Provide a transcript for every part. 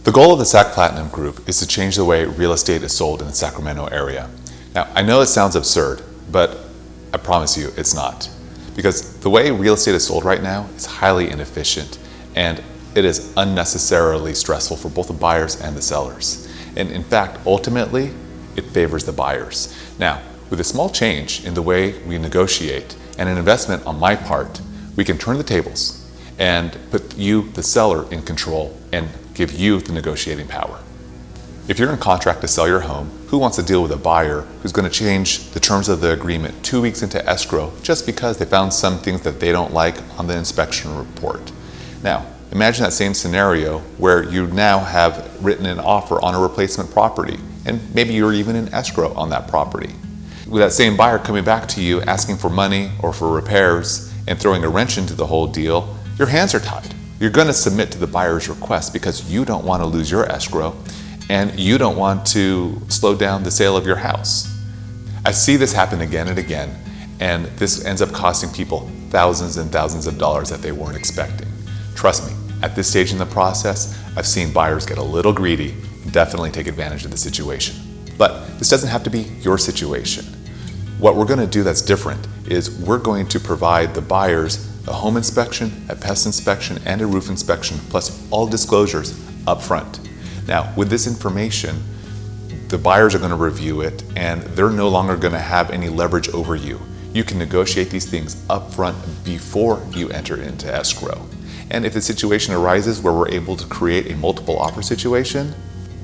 The goal of the SAC Platinum Group is to change the way real estate is sold in the Sacramento area. Now, I know it sounds absurd, but I promise you it's not. Because the way real estate is sold right now is highly inefficient, and it is unnecessarily stressful for both the buyers and the sellers. And in fact, ultimately, it favors the buyers. Now, with a small change in the way we negotiate and an investment on my part, we can turn the tables and put you, the seller, in control and give you the negotiating power. If you're in contract to sell your home, who wants to deal with a buyer who's going to change the terms of the agreement 2 weeks into escrow just because they found some things that they don't like on the inspection report? Now, imagine that same scenario where you now have written an offer on a replacement property, and maybe you're even in escrow on that property. With that same buyer coming back to you asking for money or for repairs and throwing a wrench into the whole deal, your hands are tied. You're going to submit to the buyer's request because you don't want to lose your escrow and you don't want to slow down the sale of your house. I see this happen again and again, and this ends up costing people thousands and thousands of dollars that they weren't expecting. Trust me, at this stage in the process, I've seen buyers get a little greedy and definitely take advantage of the situation. But this doesn't have to be your situation. What we're going to do that's different is we're going to provide the buyers a home inspection, a pest inspection, and a roof inspection, plus all disclosures up front. Now, with this information, the buyers are going to review it and they're no longer going to have any leverage over you. You can negotiate these things up front before you enter into escrow. And if the situation arises where we're able to create a multiple offer situation,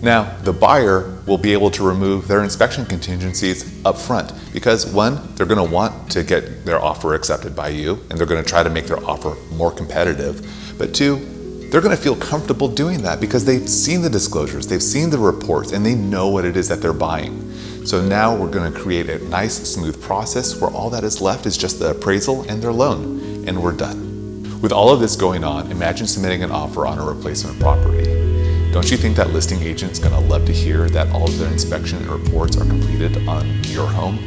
now the buyer will be able to remove their inspection contingencies up front because one, they're going to want to get their offer accepted by you and they're going to try to make their offer more competitive. But two, they're going to feel comfortable doing that because they've seen the disclosures, they've seen the reports, and they know what it is that they're buying. So now we're going to create a nice, smooth process where all that is left is just the appraisal and their loan, and we're done. With all of this going on, imagine submitting an offer on a replacement property. Don't you think that listing agent is going to love to hear that all of their inspection and reports are completed on your home?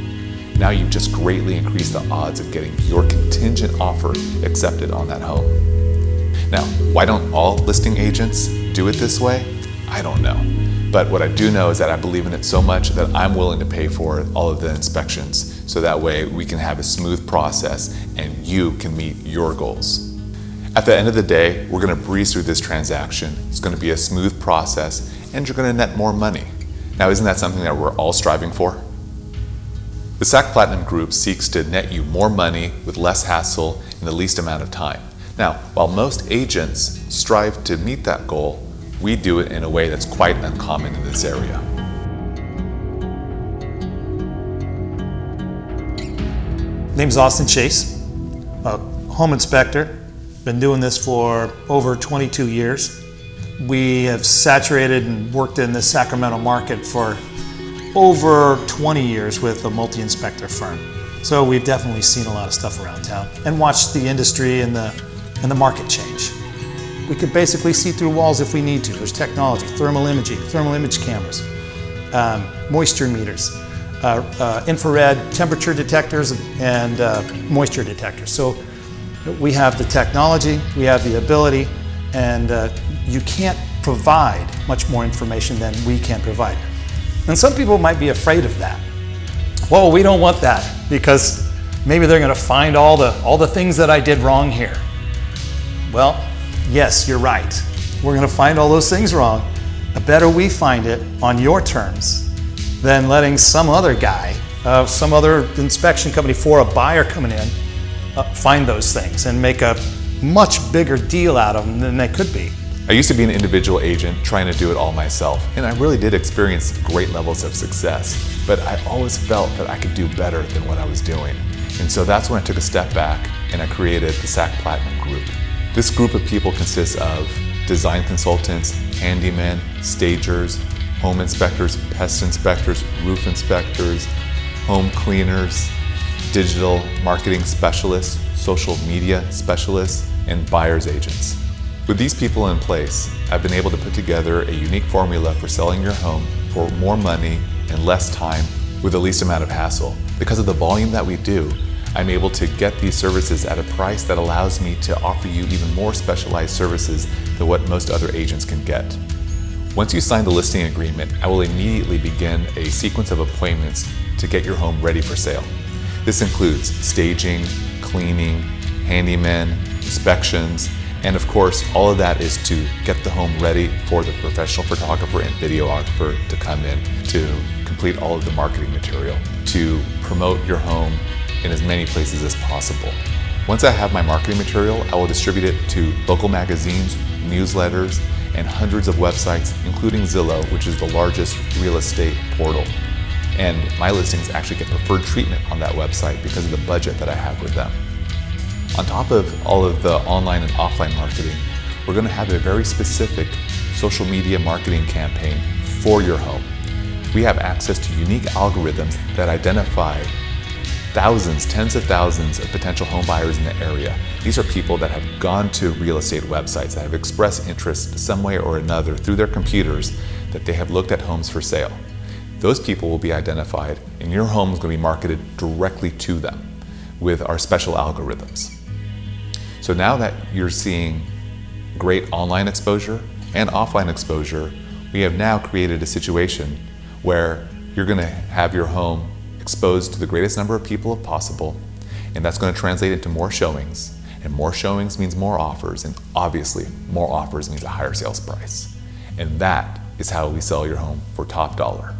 Now you've just greatly increased the odds of getting your contingent offer accepted on that home. Now, why don't all listing agents do it this way? I don't know. But what I do know is that I believe in it so much that I'm willing to pay for all of the inspections so that way we can have a smooth process and you can meet your goals. At the end of the day, we're going to breeze through this transaction. It's going to be a smooth process and you're going to net more money. Now, isn't that something that we're all striving for? The SAC Platinum Group seeks to net you more money with less hassle in the least amount of time. Now, while most agents strive to meet that goal, we do it in a way that's quite uncommon in this area. Name's Austin Chase, a home inspector. Been doing this for over 22 years. We have saturated and worked in the Sacramento market for over 20 years with a multi-inspector firm. So we've definitely seen a lot of stuff around town and watched the industry and the market change. We could basically see through walls if we need to. There's technology, thermal imaging, thermal image cameras, moisture meters, infrared temperature detectors, and moisture detectors. So we have the technology, we have the ability, and you can't provide much more information than we can provide. And some people might be afraid of that. Well, we don't want that because maybe they're going to find all the things that I did wrong here. Well, yes, you're right. We're going to find all those things wrong. Better we find it on your terms than letting some other guy, some other inspection company for a buyer coming in, find those things and make a much bigger deal out of them than they could be. I used to be an individual agent trying to do it all myself, and I really did experience great levels of success, but I always felt that I could do better than what I was doing. And so that's when I took a step back and I created the SAC Platinum Group. This group of people consists of design consultants, handymen, stagers, home inspectors, pest inspectors, roof inspectors, home cleaners, digital marketing specialists, social media specialists, and buyer's agents. With these people in place, I've been able to put together a unique formula for selling your home for more money and less time with the least amount of hassle. Because of the volume that we do, I'm able to get these services at a price that allows me to offer you even more specialized services than what most other agents can get. Once you sign the listing agreement, I will immediately begin a sequence of appointments to get your home ready for sale. This includes staging, cleaning, handyman, inspections, and of course, all of that is to get the home ready for the professional photographer and videographer to come in to complete all of the marketing material, to promote your home in as many places as possible. Once I have my marketing material, I will distribute it to local magazines, newsletters, and hundreds of websites, including Zillow, which is the largest real estate portal. And my listings actually get preferred treatment on that website because of the budget that I have with them. On top of all of the online and offline marketing, we're going to have a very specific social media marketing campaign for your home. We have access to unique algorithms that identify thousands, tens of thousands of potential home buyers in the area. These are people that have gone to real estate websites, that have expressed interest some way or another through their computers, that they have looked at homes for sale. Those people will be identified, and your home is going to be marketed directly to them with our special algorithms. So now that you're seeing great online exposure and offline exposure, we have now created a situation where you're going to have your home exposed to the greatest number of people if possible, and that's going to translate into more showings, and more showings means more offers, and obviously more offers means a higher sales price. And that is how we sell your home for top dollar.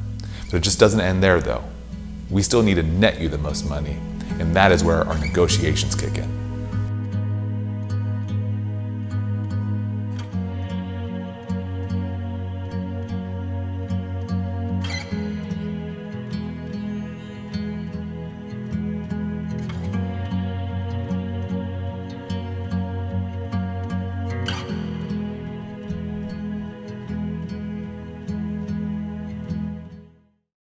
So it just doesn't end there though. We still need to net you the most money, and that is where our negotiations kick in.